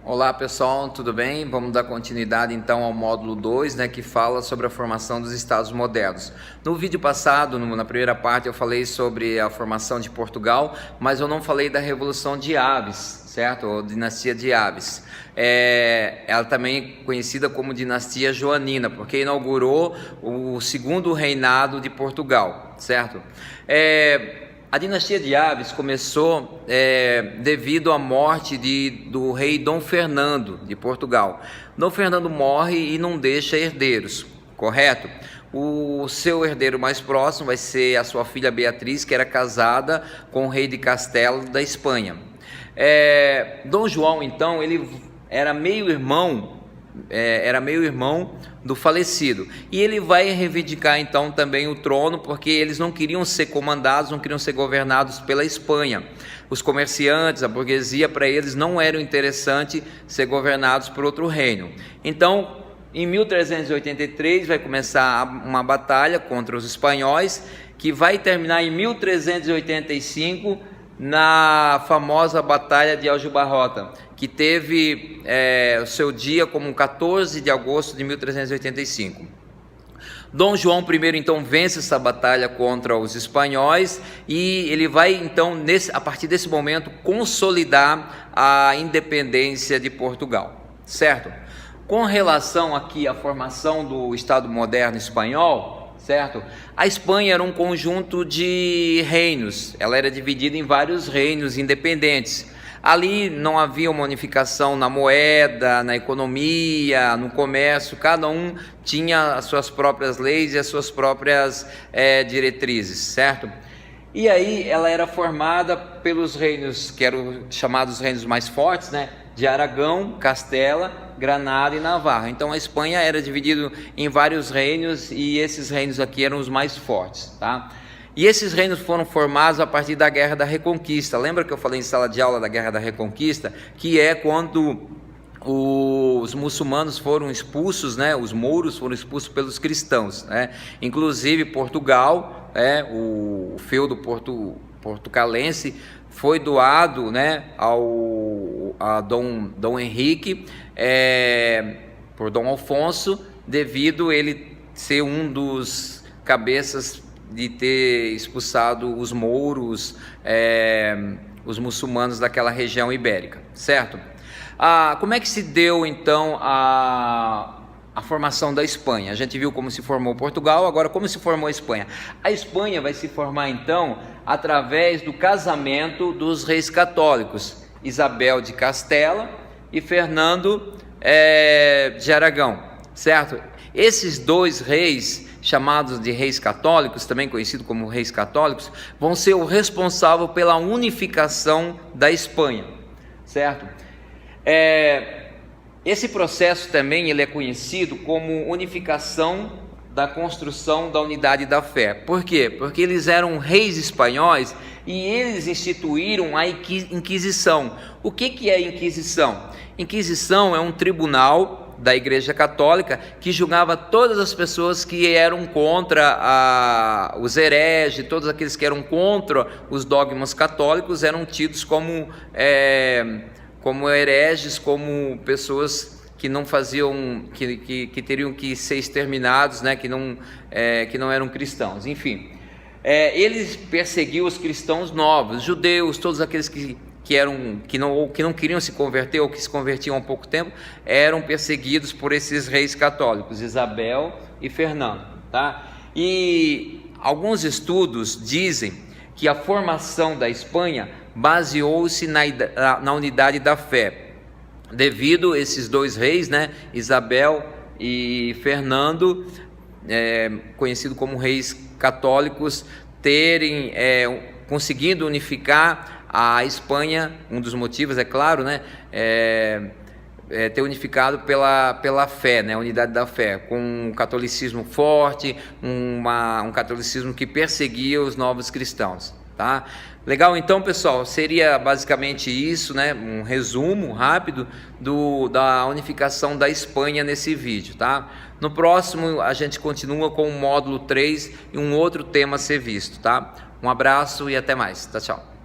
Olá pessoal, tudo bem? Vamos dar continuidade então ao módulo 2, que fala sobre a formação dos Estados modernos. No vídeo passado, na primeira parte, eu falei sobre a formação de Portugal, mas eu não falei da Revolução de Aves, certo? Ou dinastia de Aves. Ela também é conhecida como dinastia joanina, porque inaugurou o segundo reinado de Portugal, certo? A dinastia de Aves começou devido à morte do rei Dom Fernando de Portugal. Dom Fernando morre e não deixa herdeiros, correto? O seu herdeiro mais próximo vai ser a sua filha Beatriz, que era casada com o rei de Castela da Espanha. Dom João, então, ele era meio-irmão do falecido, e ele vai reivindicar então também o trono, porque eles não queriam ser comandados, não queriam ser governados pela Espanha. Os comerciantes, a burguesia, para eles não era interessante ser governados por outro reino. Então, em 1383 vai começar uma batalha contra os espanhóis, que vai terminar em 1385 na famosa Batalha de Aljubarrota, que teve o seu dia como 14 de agosto de 1385. Dom João I então vence essa batalha contra os espanhóis, e ele vai então, a partir desse momento, consolidar a independência de Portugal, certo? Com relação aqui à formação do Estado moderno espanhol, certo? A Espanha era um conjunto de reinos, ela era dividida em vários reinos independentes. Ali não havia uma unificação na moeda, na economia, no comércio, cada um tinha as suas próprias leis e as suas próprias diretrizes, certo? E aí ela era formada pelos reinos que eram chamados reinos mais fortes, de Aragão, Castela, Granada e Navarra. Então a Espanha era dividida em vários reinos, e esses reinos aqui eram os mais fortes, tá? E esses reinos foram formados a partir da Guerra da Reconquista. Lembra que eu falei em sala de aula da Guerra da Reconquista? Que é quando os muçulmanos foram expulsos, os mouros foram expulsos pelos cristãos, Inclusive Portugal, o feudo portucalense foi doado, a Dom Henrique, por Dom Afonso, devido ele ser um dos cabeças de ter expulsado os mouros, os muçulmanos daquela região ibérica, certo? Como é que se deu então a formação da Espanha? A gente viu como se formou Portugal, agora como se formou a Espanha. A Espanha vai se formar então através do casamento dos reis católicos, Isabel de Castela e Fernando de Aragão, certo? Esses dois reis, chamados de reis católicos, também conhecidos como reis católicos, vão ser o responsável pela unificação da Espanha, certo? Esse processo também ele é conhecido como unificação da construção da unidade da fé. Por quê? Porque eles eram reis espanhóis e eles instituíram a Inquisição. O que é a Inquisição? Inquisição é um tribunal da Igreja Católica que julgava todas as pessoas que eram contra os hereges, todos aqueles que eram contra os dogmas católicos eram tidos como hereges, como pessoas que não faziam, que teriam que ser exterminados, que não eram cristãos. Enfim, eles perseguiam os cristãos novos, judeus, todos aqueles que não queriam se converter ou que se convertiam há pouco tempo, eram perseguidos por esses reis católicos, Isabel e Fernando, tá? E alguns estudos dizem que a formação da Espanha baseou-se na unidade da fé, devido a esses dois reis, Isabel e Fernando, conhecido como reis católicos, terem conseguido unificar a Espanha. Um dos motivos, é claro, ter unificado pela fé, a unidade da fé, com um catolicismo forte, um catolicismo que perseguia os novos cristãos, tá? Legal, então pessoal, seria basicamente isso, um resumo rápido da unificação da Espanha nesse vídeo, tá? No próximo a gente continua com o módulo 3 e um outro tema a ser visto, tá? Um abraço e até mais, tchau.